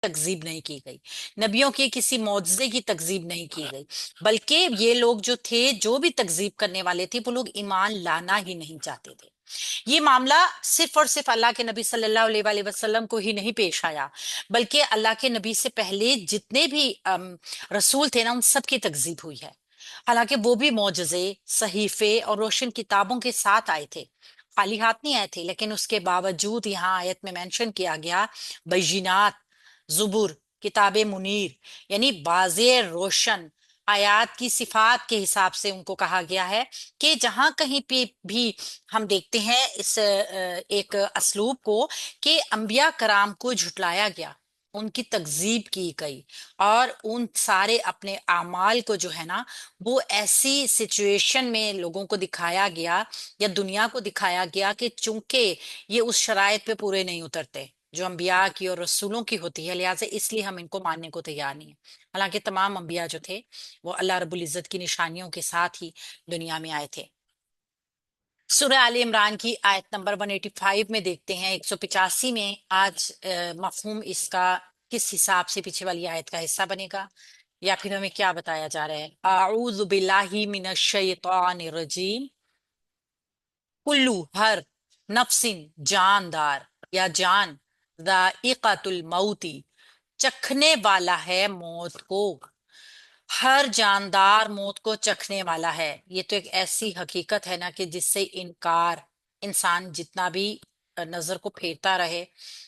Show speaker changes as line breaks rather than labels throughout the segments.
تکذیب نہیں کی گئی، نبیوں کے کسی معجزے کی تکذیب نہیں کی گئی، بلکہ یہ لوگ جو تھے، جو بھی تکذیب کرنے والے تھے، وہ لوگ ایمان لانا ہی نہیں چاہتے تھے۔ یہ معاملہ صرف اور صرف اللہ کے نبی صلی اللہ علیہ وآلہ وسلم کو ہی نہیں پیش آیا، بلکہ اللہ کے نبی سے پہلے جتنے بھی رسول تھے نا، ان سب کی تکذیب ہوئی ہے۔ حالانکہ وہ بھی معجزے، صحیفے اور روشن کتابوں کے ساتھ آئے تھے، خالی ہاتھ نہیں آئے تھے، لیکن اس کے باوجود یہاں آیت میں مینشن کیا گیا بینات، زبور، کتاب منیر، یعنی واضح روشن آیات کی صفات کے حساب سے ان کو کہا گیا ہے کہ جہاں کہیں پہ بھی ہم دیکھتے ہیں اس ایک اسلوب کو کہ انبیاء کرام کو جھٹلایا گیا، ان کی تکذیب کی گئی، اور ان سارے اپنے اعمال کو جو ہے نا، وہ ایسی سچویشن میں لوگوں کو دکھایا گیا یا دنیا کو دکھایا گیا کہ چونکہ یہ اس شرائط پہ پورے نہیں اترتے جو انبیاء کی اور رسولوں کی ہوتی ہے، لہٰذا اس لیے ہم ان کو ماننے کو تیار نہیں ہیں۔ حالانکہ تمام انبیاء جو تھے وہ اللہ رب العزت کی نشانیوں کے ساتھ ہی دنیا میں آئے تھے۔ سورہ آل عمران کی آیت نمبر 185 میں دیکھتے ہیں، 185 میں آج مفہوم اس کا کس حساب سے پیچھے والی آیت کا حصہ بنے گا، یا پھر ہمیں کیا بتایا جا رہا ہے؟ اعوذ باللہ من الشیطان الرجیم، کلو ہر، نفسن جاندار یا جان، ذائقۃ الموتی چکھنے والا ہے موت کو، ہر جاندار موت کو چکھنے والا ہے۔ یہ تو ایک ایسی حقیقت ہے نا کہ جس سے انکار، انسان جتنا بھی نظر کو پھیرتا رہے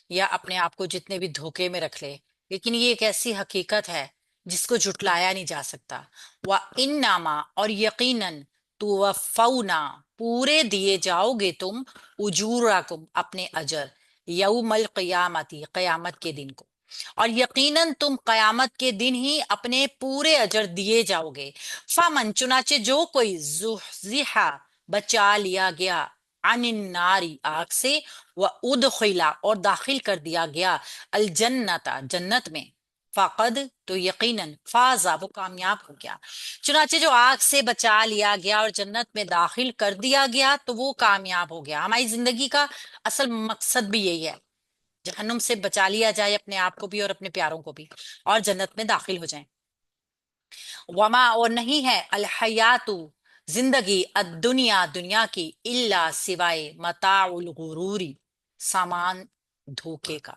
یا اپنے آپ کو جتنے بھی دھوکے میں رکھ لے، لیکن یہ ایک ایسی حقیقت ہے جس کو جھٹلایا نہیں جا سکتا۔ وَإِنَّمَا، اور یقیناً، توفونا، پورے دیے جاؤ گے تم، اجورکم، اپنے اجر، یوم القیامتی، قیامت کے دن کو، اور یقیناً تم قیامت کے دن ہی اپنے پورے اجر دیے جاؤ گے۔ فمن، چنانچہ جو کوئی، زحزحا، بچا لیا گیا، عن الناری، آگ سے، وادخلا، اور داخل کر دیا گیا، الجنت، جنت میں، فقد، تو یقیناً، فازا، وہ کامیاب ہو گیا۔ چنانچہ جو آگ سے بچا لیا گیا اور جنت میں داخل کر دیا گیا تو وہ کامیاب ہو گیا۔ ہماری زندگی کا اصل مقصد بھی یہی ہے، جہنم سے بچا لیا جائے اپنے آپ کو بھی اور اپنے پیاروں کو بھی، اور جنت میں داخل ہو جائیں۔ وما، اور نہیں ہے، الحیات، زندگی، الدنیا، دنیا کی، الا، سوائے، متاع الغروری، سامان دھوکے کا،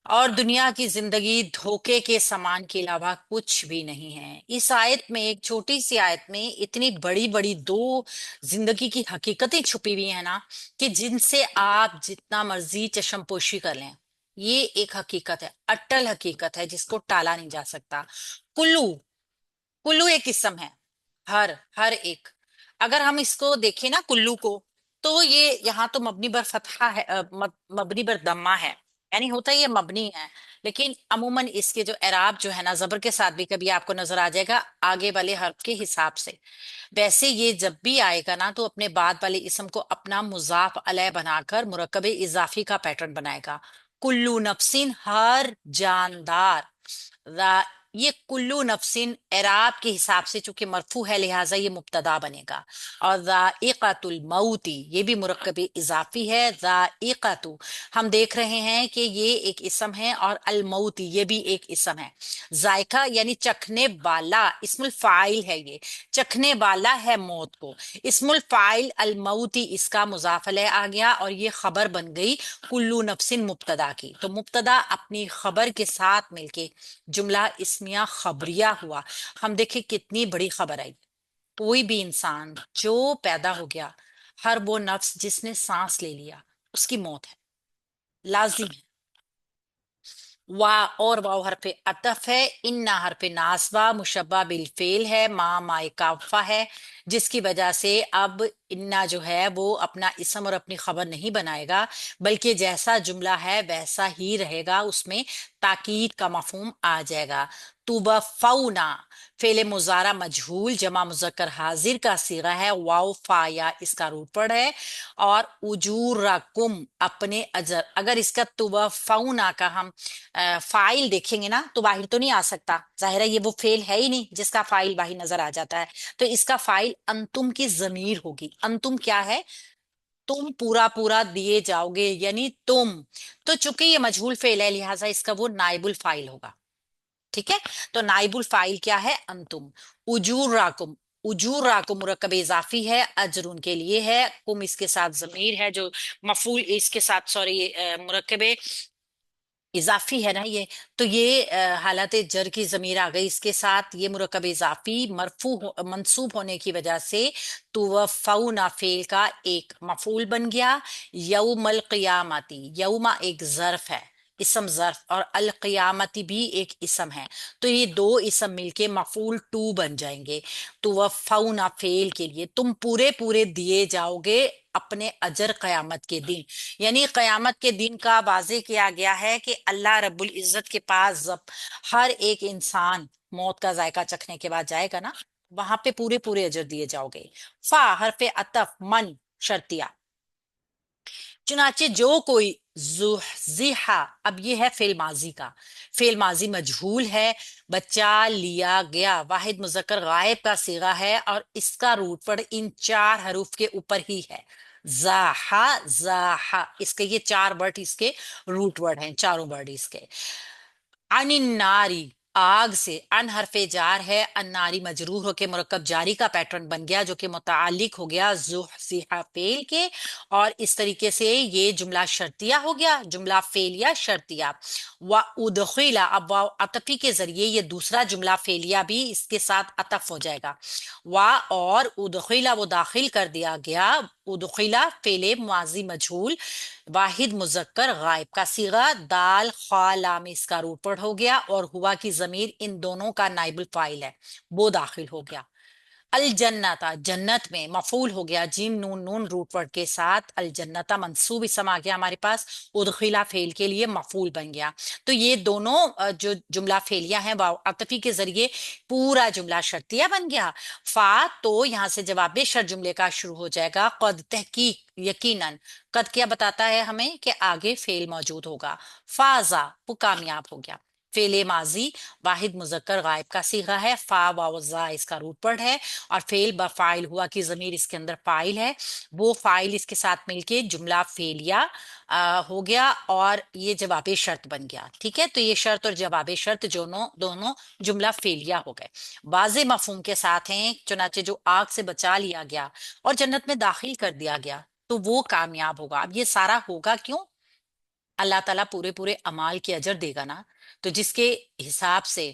اور دنیا کی زندگی دھوکے کے سامان کے علاوہ کچھ بھی نہیں ہے۔ اس آیت میں، ایک چھوٹی سی آیت میں، اتنی بڑی بڑی دو زندگی کی حقیقتیں چھپی ہوئی ہیں نا، کہ جن سے آپ جتنا مرضی چشم پوشی کر لیں، یہ ایک حقیقت ہے، اٹل حقیقت ہے جس کو ٹالا نہیں جا سکتا۔ کلو، کلو ایک اسم ہے، ہر، ہر ایک۔ اگر ہم اس کو دیکھیں نا کلو کو، تو یہ یہاں تو مبنی بر فتحہ ہے، مبنی بر ضمہ ہے، یعنی ہوتا یہ مبنی ہے، لیکن عموماً اس کے جو اعراب جو ہے نا، زبر کے ساتھ بھی کبھی آپ کو نظر آ جائے گا آگے والے حرف کے حساب سے۔ ویسے یہ جب بھی آئے گا نا، تو اپنے بعد والے اسم کو اپنا مضاف علیہ بنا کر مرکب اضافی کا پیٹرن بنائے گا۔ کلو نفسین، ہر جاندار، یہ کلو نفسین اعراب کے حساب سے چونکہ مرفوع ہے، لہٰذا یہ مبتدا بنے گا، اور ذائقۃ الموت، یہ بھی مرکب اضافی ہے، ذائقۃ، ہم دیکھ رہے ہیں کہ یہ ایک اسم ہے، اور الموت، یہ بھی ایک اسم ہے۔ ذائقہ یعنی چکھنے والا، اسم الفاعل ہے، یہ چکھنے والا ہے موت کو۔ اسم الفاعل الموتی، اس کا مضاف علیہ آ گیا، اور یہ خبر بن گئی کلو نفسن مبتدا کی، تو مبتدا اپنی خبر کے ساتھ مل کے جملہ اسمیہ خبریہ ہوا۔ ہم دیکھیں کتنی بڑی خبر آئی، کوئی بھی انسان جو پیدا ہو گیا، ہر وہ نفس جس نے سانس لے لیا، اس کی موت ہے، لازم ہے۔ اور واو حرف عطف ہے، انا حرف ناسبہ مشبہ بالفعل ہے، ما کافہ ہے، جس کی وجہ سے اب انا جو ہے وہ اپنا اسم اور اپنی خبر نہیں بنائے گا، بلکہ جیسا جملہ ہے ویسا ہی رہے گا، اس میں تاکید کا مفہوم آ جائے گا۔ توبفونا، فعل مضارع مجہول جمع مذکر حاضر کا صیغہ ہے، واو فا یا اس کا روٹ پڑ ہے، اور اجورکم، اپنے اجر۔ اگر اس کا توبفونا کا ہم فائل دیکھیں گے نا، تو باہر تو نہیں آ سکتا، ظاہر ہے یہ وہ فعل ہے ہی نہیں جس کا فائل باہر نظر آ جاتا ہے، تو اس کا فائل انتم کی ضمیر ہوگی۔ انتم کیا ہے؟ तुम पूरा पूरा दिए जाओगे, यानी तुम। तो चूंकि ये मजहूल फेल है, लिहाजा इसका वो नाइबुल फाइल होगा। ठीक है। तो नाइबुल फाइल क्या है? अंतुम। उजूर राकुम, उजूर राकुम मुरक्कब इजाफी है, अजर उनके लिए है, कुम इसके साथ जमीर है जो मफूल इसके साथ, सॉरी, मुरक्कब इजाफी है ना ये। तो ये हालत जर की जमीर आ गई इसके साथ, ये मुरक्कब इजाफी मंसूब होने की वजह से तो वह फौना फेल का एक मफूल बन गया। यौमल क़ियामती, यौमा एक जर्फ है, इसम जर्फ, और अल क़ियामती भी एक इसम है। तो ये दो इसम मिलके मफूल टू बन जाएंगे। तो वह फौना फेल के लिए तुम पूरे पूरे दिए जाओगे अपने अजर कयामत के दिन। यानी कयामत के दिन का वाजे किया गया है कि अल्लाह रब्बुल इज्जत के पास जब हर एक इंसान मौत का जायका चखने के बाद जाएगा ना, वहां पे पूरे पूरे अजर दिए जाओगे। फा हरफे अतफ, मन शर्तिया। चुनाचे जो कोई जुहजिहा, अब ये है फेल माजी का। फेल माजी मजहूल है, बचा लिया गया, वाहिद मुजक्कर गायब का सीगा है, और इसका रूट पर इन चार हरूफ के ऊपर ही है। जाहा, जाहा, इसके ये चार वर्ड इसके रूट वर्ड हैं, चारों वर्ड इसके। अनिन्नारी, आग से। अन हरफे जार है, अन्नारी मजरूर होके मुरक्कब जारी का पैटर्न बन गया, जो कि मुतालिक हो गया जुहसिहा फेल के। और इस तरीके से ये जुमला शर्तिया हो गया, जुमला फेलिया शर्तिया। व उदखिला, अब वाव अतफी के जरिए ये दूसरा जुमला फेलिया भी इसके साथ अतफ हो जाएगा। व और उदखिला, वो दाखिल कर दिया गया। उदखिला फेले माजी मजहूल, वाहिद मुजक्कर गायब का सीगा, दाल खा लाम इसका रूट पड़ हो गया, और हुआ की जमीर इन दोनों का नाइबुल फाइल है, वो दाखिल हो गया। अल जन्नता, जन्नत में मफूल हो गया, जीम नून नून रूट वर्ड के साथ। अल जन्नता मंसूब इसम आ गया हमारे पास, उदखिला फेल के लिए मफूल बन गया। तो ये दोनों जो जुमला फेलियां हैं वाव अतफी के जरिए पूरा जुमला शर्तिया बन गया। फा, तो यहाँ से जवाब शर्त जुमले का शुरू हो जाएगा। कद तहकीक, यकीनन। कद क्या बताता है हमें? कि आगे फेल मौजूद होगा। फाजा, वो कामयाब हो गया। फेले माजी, वाहिद मुजक्कर गायब का सीगा है, फा वावजा इसका रूट वर्ड है, और फेल बफाइल, हुआ की जमीर इसके अंदर फाइल है, वो फाइल इसके साथ मिलके जुमला फेलिया हो गया, और ये जवाब शर्त बन गया। ठीक है। तो ये शर्त और जवाब शर्त दोनों दोनों जुमला फेलिया हो गए, वाज़े मफहूम के साथ हैं। चुनाचे जो आग से बचा लिया गया और जन्नत में दाखिल कर दिया गया, तो वो कामयाब होगा। अब ये सारा होगा क्यों? अल्लाह ताला पूरे पूरे अमाल के अजर देगा ना। तो जिसके हिसाब से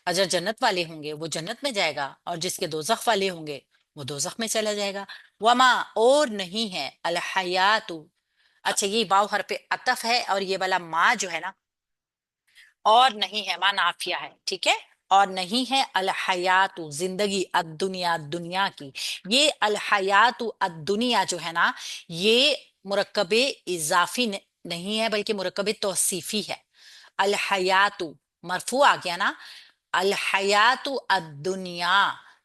अजर जन्नत वाले होंगे वो जन्नत में जाएगा, और जिसके दोजख वाले होंगे वो दोजख में चला जाएगा। वमा, और नहीं है, अल हयातु। अच्छा, ये वाव हर पे अतफ है, और ये वाला मा जो है ना, और नहीं है, मा नाफिया है। ठीक है। और नहीं है अल हयातु, जिंदगी, अद-दुनिया, दुनिया की। ये अल हयातु अद-दुनिया जो है ना, ये मुरक्कबे इजाफी नहीं है, बल्कि मुरक्कबे तौसीफी है। अल हयातु मरफू आ गया ना। अल हयातु अद-दुनिया,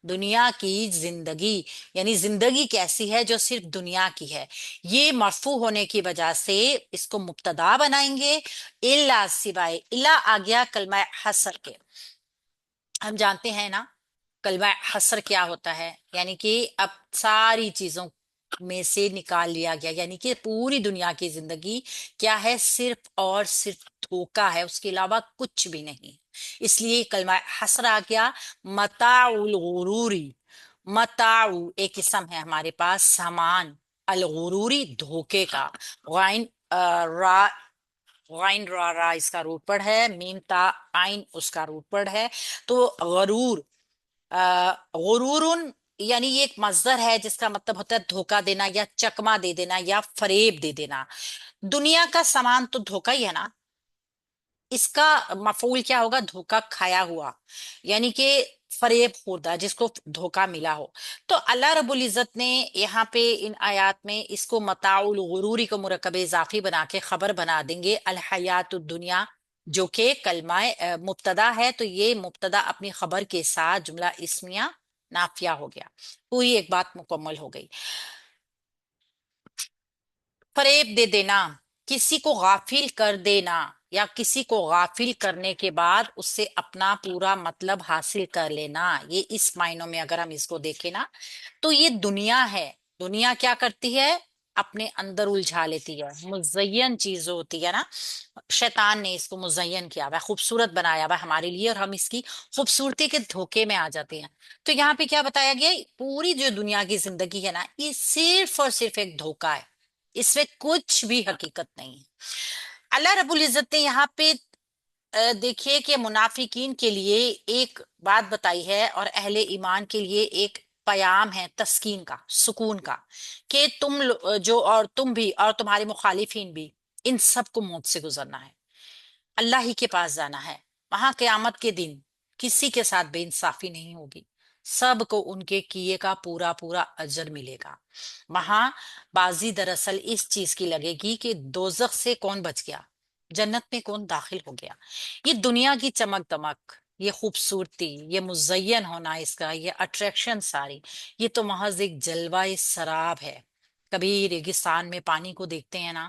दुनिया की जिंदगी, यानी जिंदगी कैसी है? जो सिर्फ दुनिया की है। ये मरफू होने की वजह से इसको मुब्तदा बनाएंगे। इल्ला, सिवाय, इल्ला आ गया कलमा हसर के। हम जानते हैं ना कलमा हसर क्या होता है, यानी कि अब सारी चीजों में से निकाल लिया गया, यानी कि पूरी दुनिया की जिंदगी क्या है? सिर्फ और सिर्फ धोखा है, उसके अलावा कुछ भी नहीं। इसलिए कलमा हसर आ गया। मताउल गुरूरी, मताउ एक किस्म है हमारे पास, सामान। अल गुरूरी, धोखे का। गाइन रा, गाइन रा, रा इसका रूट वर्ड है, मीम ता आइन उसका रूट वर्ड है। तो गरूर, गुरूरुन, यानी ये एक मजदर है जिसका मतलब होता है धोखा देना, या चकमा दे देना, या फरेब दे देना। दुनिया का सामान तो धोखा ही है ना। इसका मफूल क्या होगा? धोखा खाया हुआ, यानी कि फरेब खुर्दा, जिसको धोखा मिला हो। तो अल्लाह रब्बुल इज्जत ने यहाँ पे इन आयात में इसको मताउल गुरूरी को मुरक्कब इजाफी बना के खबर बना देंगे, अल हयातुद दुनिया, जो कि कलमा मुब्तदा है। तो ये मुब्तदा अपनी खबर के साथ जुमला इस्मिया नाफिया हो गया। पूरी एक बात मुकम्मल हो गई। फरेब दे देना, किसी को गाफिल कर देना, या किसी को गाफिल करने के बाद उससे अपना पूरा मतलब हासिल कर लेना, ये इस मायनों में अगर हम इसको देखें ना, तो ये दुनिया है। दुनिया क्या करती है? اپنے اندر الجھا لیتی ہے، مزین چیز جو ہوتی ہے نا، شیطان نے اس کو مزین کیا ہوا ہے، خوبصورت بنایا ہوا ہے ہمارے لیے، اور ہم اس کی خوبصورتی کے دھوکے میں آ جاتے ہیں۔ تو یہاں پہ کیا بتایا گیا، پوری جو دنیا کی زندگی ہے نا، یہ صرف اور صرف ایک دھوکا ہے، اس میں کچھ بھی حقیقت نہیں ہے۔ اللہ رب العزت نے یہاں پہ دیکھیے کہ منافقین کے لیے ایک بات بتائی ہے، اور اہل ایمان کے لیے ایک پیام ہے تسکین کا، سکون کا، کہ جو اور تم بھی اور تمہارے مخالفین بھی، ان سب کو موت سے گزرنا ہے، اللہ ہی کے پاس جانا ہے۔ وہاں قیامت کے دن کسی کے ساتھ بے انصافی نہیں ہوگی، سب کو ان کے کیے کا پورا پورا اجر ملے گا۔ وہاں بازی دراصل اس چیز کی لگے گی کہ دوزخ سے کون بچ گیا، جنت میں کون داخل ہو گیا۔ یہ دنیا کی چمک دمک، یہ خوبصورتی، یہ مزین ہونا اس کا، یہ اٹریکشن ساری، یہ تو محض ایک جلوہ سراب ہے۔ کبھی ریگستان میں پانی کو دیکھتے ہیں نا،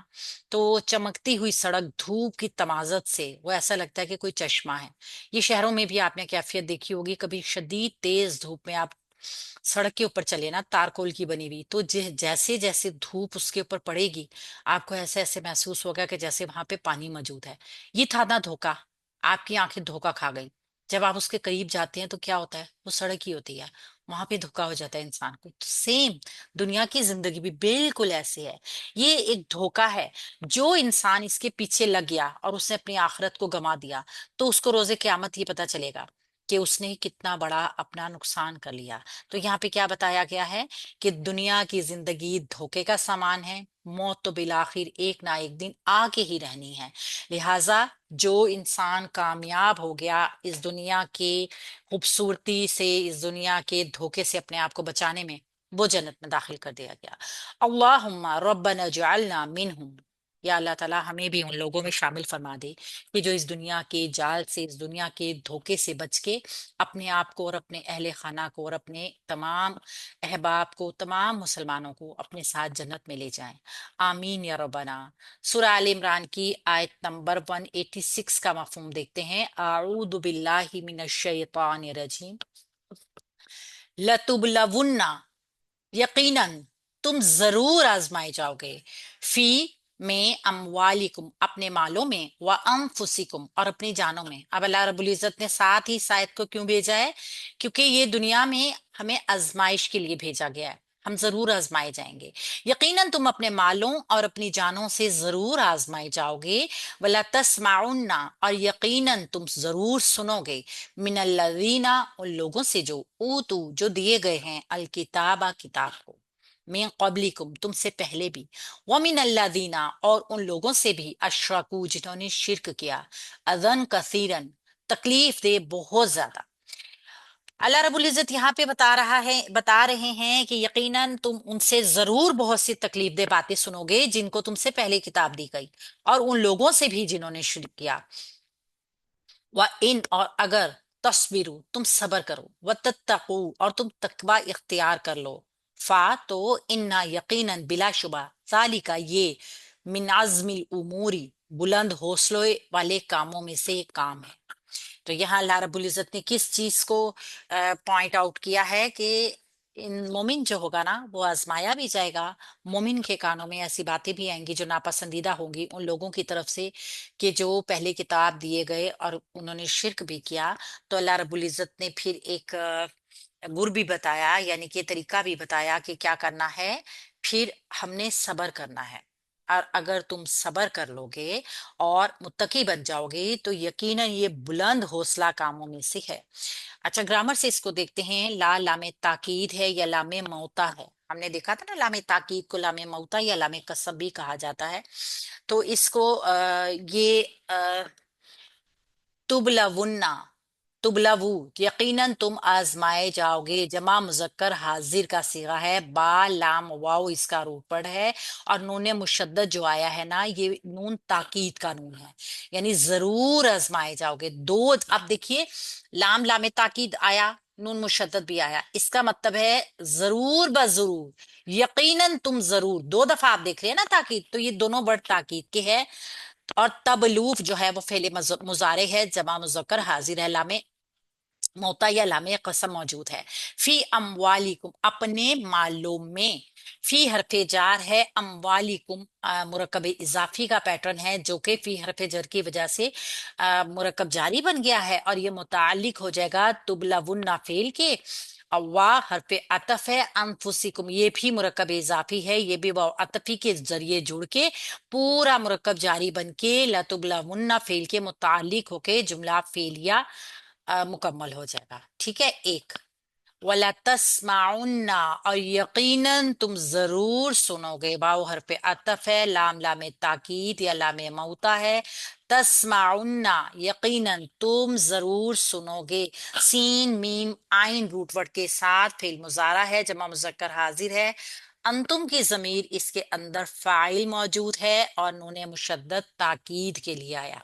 تو چمکتی ہوئی سڑک دھوپ کی تمازت سے وہ ایسا لگتا ہے کہ کوئی چشمہ ہے۔ یہ شہروں میں بھی آپ نے کیفیت دیکھی ہوگی، کبھی شدید تیز دھوپ میں آپ سڑک کے اوپر چلے نا، تارکول کی بنی ہوئی، تو جیسے جیسے دھوپ اس کے اوپر پڑے گی، آپ کو ایسے ایسے محسوس ہوگا کہ جیسے وہاں پہ پانی موجود ہے۔ یہ تھا نا دھوکا، آپ کی آنکھیں دھوکا کھا گئی۔ جب آپ اس کے قریب جاتے ہیں تو کیا ہوتا ہے، وہ سڑک ہی ہوتی ہے، وہاں پہ دھوکا ہو جاتا ہے انسان کو۔ سیم دنیا کی زندگی بھی بالکل ایسے ہے، یہ ایک دھوکا ہے۔ جو انسان اس کے پیچھے لگ گیا اور اس نے اپنی آخرت کو گما دیا، تو اس کو روز قیامت یہ پتا چلے گا کہ اس نے کتنا بڑا اپنا نقصان کر لیا۔ تو یہاں پہ کیا بتایا گیا ہے کہ دنیا کی زندگی دھوکے کا سامان ہے، موت تو بالآخر ایک نہ ایک دن آ کے ہی رہنی ہے۔ لہذا جو انسان کامیاب ہو گیا اس دنیا کے خوبصورتی سے، اس دنیا کے دھوکے سے اپنے آپ کو بچانے میں، وہ جنت میں داخل کر دیا گیا۔ اللہم ربنا جعلنا منہم، یا اللہ تعالیٰ ہمیں بھی ان لوگوں میں شامل فرما دے کہ جو اس دنیا کے جال سے، اس دنیا کے دھوکے سے بچ کے اپنے آپ کو اور اپنے اہل خانہ کو اور اپنے تمام احباب کو، تمام مسلمانوں کو اپنے ساتھ جنت میں لے جائیں۔ آمین یا ربنا۔ سورہ آل عمران کی آیت نمبر 186 کا مفہوم دیکھتے ہیں۔ اعوذ باللہ من الشیطان الرجیم۔ لَتُبْلَوُنَّ، یقیناً تم ضرور آزمائے جاؤ گے، فی میں اموالکم، اپنے مالوں میں، وانفسکم، اور اپنی جانوں میں۔ اب اللہ رب العزت نے ساتھ ہی شاید کو کیوں بھیجا ہے؟ کیونکہ یہ دنیا میں ہمیں آزمائش کے لیے بھیجا گیا ہے، ہم ضرور آزمائے جائیں گے۔ یقیناً تم اپنے مالوں اور اپنی جانوں سے ضرور آزمائے جاؤ گے۔ ولا تسمعن، اور یقیناً تم ضرور سنو گے، من الذین، ان لوگوں سے جو اوتو، جو دیے گئے ہیں، الکتاب، کتاب کو، من قبلکم، تم سے پہلے بھی، ومن الذین، اور ان لوگوں سے بھی، اشرکو، جنہوں نے شرک کیا، اذن کثیرن، تکلیف دے بہت زیادہ۔ اللہ رب العزت یہاں پہ بتا رہے ہیں کہ یقیناً تم ان سے ضرور بہت سی تکلیف دہ باتیں سنو گے جن کو تم سے پہلے کتاب دی گئی، اور ان لوگوں سے بھی جنہوں نے شرک کیا۔ اور اگر تصبرو، تم صبر کرو، وتتقو، اور تم تقوی اختیار کر لو، تو انا، یقیناً، بلا شبہ، ذالکا، یہ، من عزم الاموری، بلند حوصلے والے کاموں میں سے ایک کام ہے۔ تو یہاں اللہ رب العزت نے کس چیز کو پوائنٹ آؤٹ کیا ہے کہ مومن جو ہوگا نا وہ آزمایا بھی جائے گا، مومن کے کانوں میں ایسی باتیں بھی آئیں گی جو ناپسندیدہ ہوں گی ان لوگوں کی طرف سے کہ جو پہلے کتاب دیے گئے اور انہوں نے شرک بھی کیا۔ تو اللہ رب العزت نے پھر ایک گر بھی بتایا، یعنی کہ طریقہ بھی بتایا کہ کیا کرنا ہے، پھر ہم نے صبر کرنا ہے، اور اگر تم صبر کر لو گے اور متقی بن جاؤ گے تو یقیناً یہ بلند حوصلہ کاموں میں سے ہے۔ اچھا، گرامر سے اس کو دیکھتے ہیں، لا لام تاکید ہے یا لام موتا ہے؟ ہم نے دیکھا تھا نا، لام تاکید کو لام موتا یا لام قسم بھی کہا جاتا ہے۔ تو اس کو یہ تبلونا، تبلوو، یقیناً تم آزمائے جاؤ گے، جمع مذکر حاضر کا صیغہ ہے، با لام واو اس کا روپ پڑھ ہے، اور نون مشدد جو آیا ہے نا، یہ نون تاکید کا نون ہے، یعنی ضرور آزمائے جاؤ گے۔ دو، اب دیکھیے، لام تاکید آیا، نون مشدد بھی آیا، اس کا مطلب ہے ضرور بضرور، یقیناً تم ضرور، دو دفعہ آپ دیکھ رہے ہیں نا تاکید، تو یہ دونوں ورڈ تاکید کے ہے۔ اور تبلوف جو ہے وہ فعل مضارع ہے، جمع مذکر حاضر ہے، لام मोता या लामे कसम मौजूद है। फी अमवालिकुम, अपने मालों में। फी हरफे जार है, अमवालिकुम मुरकब इजाफी का पैटर्न है, जो कि फी हरफे जर की वजह से मुरकब जारी बन गया है, और ये मुतालिक हो जाएगा तुबलवुन्ना फेल के। अव्वा हरफे अतफ है, अनफुसिकुम ये भी मुरकब इजाफी है, ये भी वाव अतफी के जरिए जुड़ के पूरा मुरकब जारी बन के लतुबलवुन्ना फेल के मुतालिक होके जुमला फेलिया मुकम्मल हो जाएगा। ठीक है। एक वला तस्माउन्ना, और यकीनन तुम जरूर सुनोगे। वाव हरफ अतफ है, लाम लाम ताकीद या लाम मौता है। तस्माउन्ना यकीनन तुम जरूर सुनोगे। सीन मीम आइन रूट वर्ड के साथ फेल मुजारा है, जमा मुजक्कर हाजिर है। अंतुम की जमीर इसके अंदर फाइल मौजूद है और नूने मुशद्दद ताकीद के लिए आया।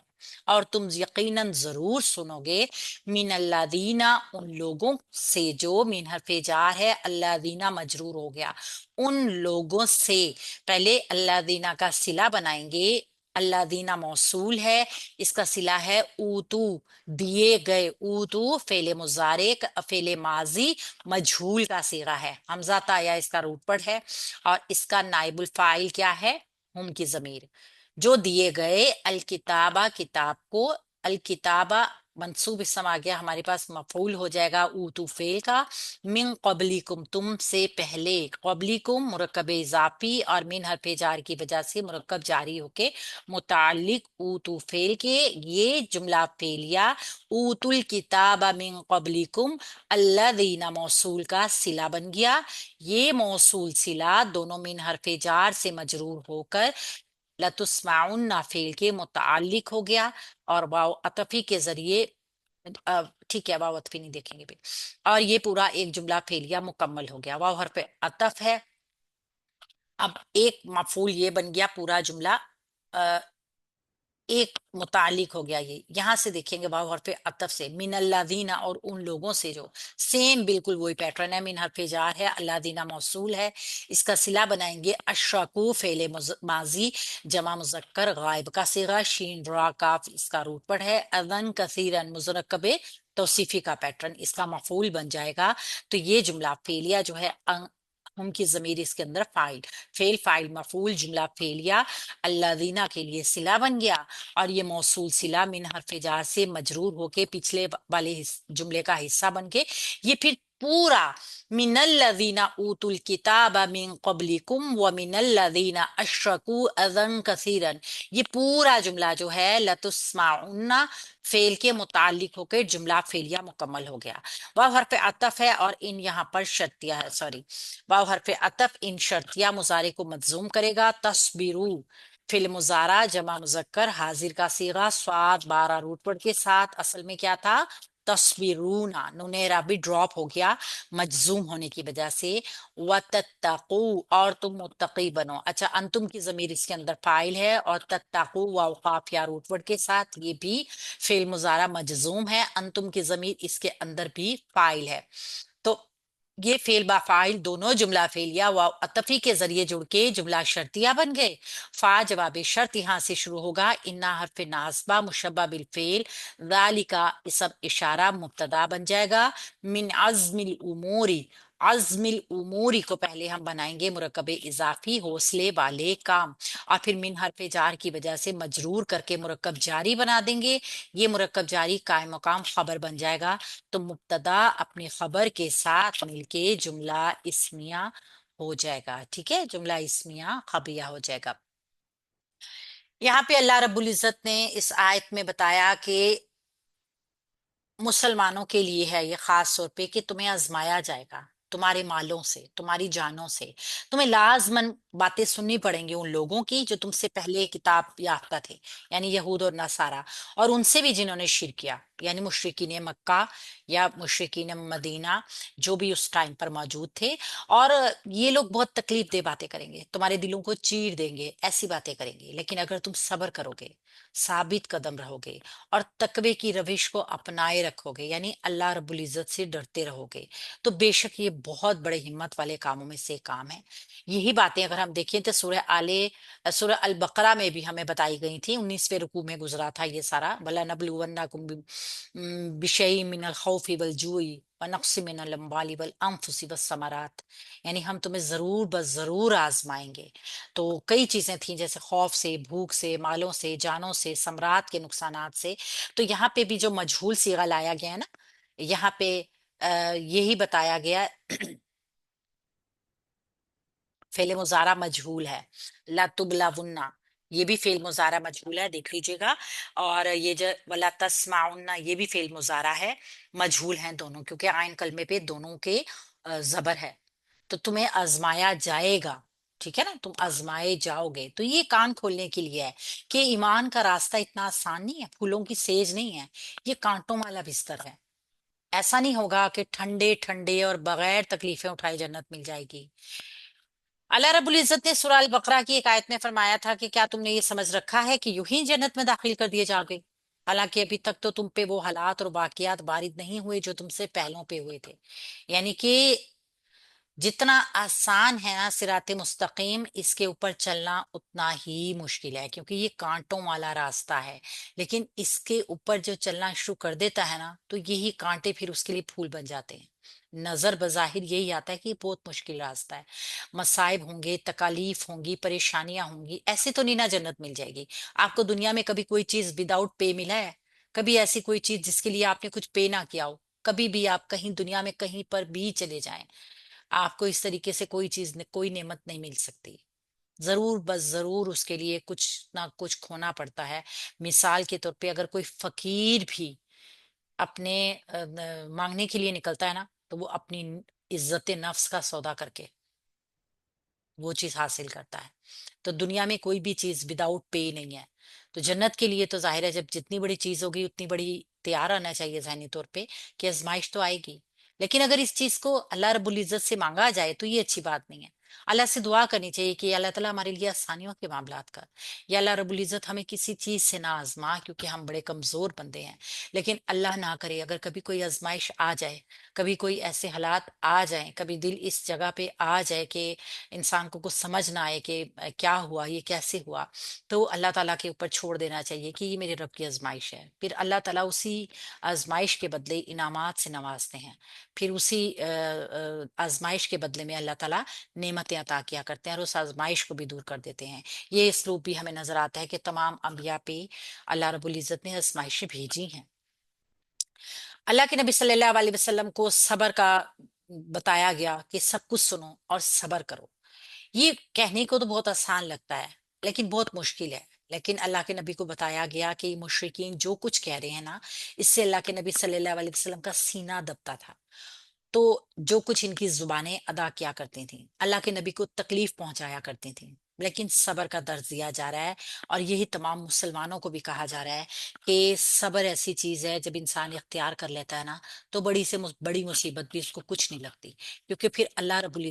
और तुम यकीनन जरूर सुनोगे मिन अल्लादीना, उन लोगों से। जो मिन हरफे जार है, अल्लादीना मजरूर हो गया, उन लोगों से। पहले अल्लादीना का सिला बनाएंगे। अल्लादीना मौसूल है, इसका सिला है ऊतू, दिए गए। ऊतू फेले मुजारे फेले माजी मजहूल का सीगा है, हमजा ताया इसका रूट पड़ है, और इसका नाइबुल फाइल क्या है? हम की जमीर। जो दिए गए अल किताबा, किताब को। अल किताबा मंसूब इसम आ गया, हमारे पास मफूल हो जाएगा ऊतू फेल का। मिन कबलिकुम तुम से पहले। कबलिकुम मुरक्कब इजाफी और मिन हरफे जार की वजह से मुरक्कब जारी होके मुतालिक ऊतू फेल के। ये जुमला फेलिया ऊतुल किताबा मिन कबलिकुम अल्लज़ीना मौसूल का सिला बन गया। ये मौसूल सिला दोनों मिन हरफे जार से मजरूर होकर लतुस्माउन्ना फेल के मुतालिक हो गया, और वाव अतफी के जरिए ठीक है, वाव अतफी नहीं देखेंगे भी। और ये पूरा एक जुमला फेलिया मुकम्मल हो गया। वाव हरफ अतफ है। अब एक मफूल ये बन गया पूरा जुमला, अ, एक मुतालिक हो गया। ये यहां से देखेंगे वाव हरफ अतफ से मिनल्लादीना, और उन लोगों से जो। सेम बिल्कुल वही पैटर्न है। मिन हरफ जार है, अल्लादीना मौसूल है, इसका सिला बनाएंगे अशरकू फेले माजी जमा मुजक्कर गायब का सिगा, शीन रा काफ इसका रूट पड़ है। अदन कसीरन मुजरकबे तौसीफी का पैटर्न, इसका मफूल बन जाएगा। तो ये जुमला फेलिया जो है हम की जमीर इसके अंदर फाइल। फेल फाइल मफूल जुमला फेलिया अल्लादीना के लिए सिला बन गया, और ये मौसूल सिला मिन हरफ जार से मजरूर होके पिछले वाले जुमले का हिस्सा बन के ये फिर पूरा मिनल्लज़ीना ऊतुल किताबा मिन क़ब्लिकुम व मिनल्लज़ीना अशरकू अज़न कसीरन, ये पूरा जुमला जो है लतुस्माउन्ना फेल के मुतालिक होकर जुमला फेलिया मुकम्मल हो गया। वाव हरफ अतफ है, और इन यहाँ पर शर्तिया है, सॉरी, वाव हरफ अतफ इन शर्तिया मुजारे को मजूम करेगा। तस्बिरू फिल मुजारा जमा मुजक्कर हाजिर का सीगा स्वाद बारा रूट वर्ड के साथ। असल में क्या था? तस्बिरूना, नुनेरा भी ड्रॉप हो गया मजजूम होने की वजह से। वतत्तकू, और तुम मुत्तकी बनो। अच्छा, अंतुम की जमीर इसके अंदर फाइल है, और तत्तकू वाव काफ या रूट वर्ड के साथ ये भी फेल मुजारा मजजूम है। अंतुम की जमीर इसके अंदर भी फाइल है। तो ये फेल बा फाइल दोनों जुमला फेलिया वाव अतफी के जरिए जुड़ के जुमला शर्तिया बन गए। फा जवाब शर्त यहाँ से शुरू होगा। इन्ना हरफ नासबा मुशब्बा बिल फेल, ज़ालिका इसम इशारा मुब्तदा बन जाएगा। मिन अज़्मिल उमूरी, अज़्मिल उमूरी को पहले हम बनाएंगे मुरकब इजाफी हौसले वाले काम, और फिर मिन हरफ जार की वजह से मजरूर करके मुरकब जारी बना देंगे। ये मुरकब जारी कायम मकाम खबर बन जाएगा। तो मुब्तदा अपनी खबर के साथ मिलके जुमला इस्मिया हो जाएगा। ठीक है, जुमला इस्मिया खबरिया हो जाएगा। यहाँ पे अल्लाह रब्बुल इज्जत ने इस आयत में बताया कि मुसलमानों के लिए है ये खास तौर पे कि तुम्हें आजमाया जाएगा, तुम्हारे मालों से, तुम्हारी जानों से। तुम्हें लाजमन बातें सुननी पड़ेंगी उन लोगों की जो तुमसे पहले किताब याफ्ता थे, यानी यहूद और नसारा, और उनसे भी जिन्होंने शिर किया, यानी मुशरिकीन मक्का या मुशरिकीन मदीना, जो भी उस टाइम पर मौजूद थे। और ये लोग बहुत तकलीफ दे बातें करेंगे, तुम्हारे दिलों को चीर देंगे, ऐसी बातें करेंगे। लेकिन अगर तुम सब्र करोगे, साबित कदम रहोगे, और तकवे की रविश को अपनाए रखोगे, यानी अल्लाह रब्बुल इज्जत से डरते रहोगे, तो बेशक ये बहुत बड़े हिम्मत वाले कामों में से काम है। यही बातें अगर हम देखें तो सूरह अल बकरा में भी हमें बताई गई थी। 19वें रुकू में गुजरा था ये सारा। भला नबलुवन्नकुम बिशई मिनल खौफी वल जुई व नक्स मिनल अम्वाली वल अनफुसी वस्समरात, यानी हम तुम्हें जरूर बस जरूर आजमाएंगे। तो कई चीजें थी, जैसे खौफ से, भूख से, मालों से, जानों से, समरात के नुकसानात से। तो यहाँ पे भी जो मजहूल सीगा लाया गया है ना, यहाँ पे यही बताया गया। फेल मुजारा मजहूल है, ला तुबलावुन्ना, ये भी फेल मुजारा मजहूल है, देख लीजिएगा। और ये जो वला तस्माउन्ना, ये भी फेल मुजारा है, मजहूल हैं दोनों, क्योंकि आइन कलमे पे दोनों के जबर है। तो तुम्हें आजमाया जाएगा, ठीक है ना, तुम आजमाए जाओगे। तो ये कान खोलने के लिए है कि ईमान का रास्ता इतना आसान नहीं है, फूलों की सेज नहीं है, ये कांटों वाला बिस्तर है। ऐसा नहीं होगा कि ठंडे ठंडे और बगैर तकलीफें उठाए जन्नत मिल जाएगी। अल्लाह रब्बुल इज्जत ने सूरह अल बकरा की एक आयत में फरमाया था कि क्या तुमने ये समझ रखा है कि यूं ही जन्नत में दाखिल कर दिए जाओगे, हालांकि अभी तक तो तुम पे वो हालात और वाकयात वारिद नहीं हुए जो तुमसे पहलों पे हुए थे। यानी कि जितना आसान है ना सिराते मुस्तकीम, इसके ऊपर चलना उतना ही मुश्किल है, क्योंकि ये कांटों वाला रास्ता है। लेकिन इसके ऊपर जो चलना शुरू कर देता है ना, तो यही कांटे फिर उसके लिए फूल बन जाते हैं। नजर बजाहिर यही आता है कि ये बहुत मुश्किल रास्ता है, मसाइब होंगे, तकालीफ होंगी, परेशानियां होंगी, ऐसे तो नहीं ना जन्नत मिल जाएगी। आपको दुनिया में कभी कोई चीज विदाउट पे मिला है? कभी ऐसी कोई चीज जिसके लिए आपने कुछ पे ना किया हो? कभी भी आप कहीं दुनिया में कहीं पर भी चले जाएं, आपको इस तरीके से कोई चीज कोई नेमत नहीं मिल सकती। जरूर बस जरूर उसके लिए कुछ ना कुछ खोना पड़ता है। मिसाल के तौर पे अगर कोई फकीर भी अपने मांगने के लिए निकलता है ना, तो वो अपनी इज्जत नफ्स का सौदा करके वो चीज हासिल करता है। तो दुनिया में कोई भी चीज विदाउट पे नहीं है। तो जन्नत के लिए तो जाहिर है जब जितनी बड़ी चीज होगी उतनी बड़ी तैयार रहना चाहिए जहनी तौर पे कि आजमाइश तो आएगी। लेकिन अगर इस चीज को अल्लाह रब्बुल इज्जत से मांगा जाए तो ये अच्छी बात नहीं है। अल्लाह से दुआ करनी चाहिए कि अल्लाह ताला हमारे लिए आसानियों के मामलात कर, या अल्लाह रब्बुल इज्जत हमें किसी चीज से ना आजमा, क्योंकि हम बड़े कमजोर बंदे हैं। लेकिन अल्लाह ना करे अगर कभी कोई आजमाइश आ जाए, कभी कोई ऐसे हालात आ जाए, कभी दिल इस जगह पे आ जाए कि इंसान को कुछ समझ ना आए कि क्या हुआ, ये कैसे हुआ, तो अल्लाह ताला के ऊपर छोड़ देना चाहिए कि ये मेरे रब की आजमाइश है। फिर अल्लाह ताला उसी आजमाइश के बदले इनामात से नवाजते हैं। फिर उसी आजमाइश के बदले में अल्लाह ताला नेमतें अता किया करते हैं और उस आजमाइश को भी दूर कर देते हैं। ये इसलूब भी हमें नजर आता है कि तमाम अंबिया पे अल्लाह रब्बुल इज्जत ने आजमाइशें भेजी हैं। अल्लाह के नबी सल्लल्लाहु अलैहि वसल्लम को सबर का बताया गया कि सब कुछ सुनो और सबर करो। ये कहने को तो बहुत आसान लगता है, लेकिन बहुत मुश्किल है। लेकिन अल्लाह के नबी को बताया गया कि मुशरिकीन जो कुछ कह रहे हैं ना, इससे अल्लाह के नबी सल्लल्लाहु अलैहि वसल्लम का सीना दबता था। तो जो कुछ इनकी जुबानें अदा किया करती थी, अल्लाह के नबी को तकलीफ पहुंचाया करती थी, लेकिन सबर का दर्ज दिया जा रहा है। और यही तमाम मुसलमानों को भी कहा जा रहा है कि सबर ऐसी चीज है जब इंसान इख्तियार कर लेता है ना, तो बड़ी से बड़ी मुसीबत भी उसको कुछ नहीं लगती, क्योंकि फिर अल्लाह रब्बुल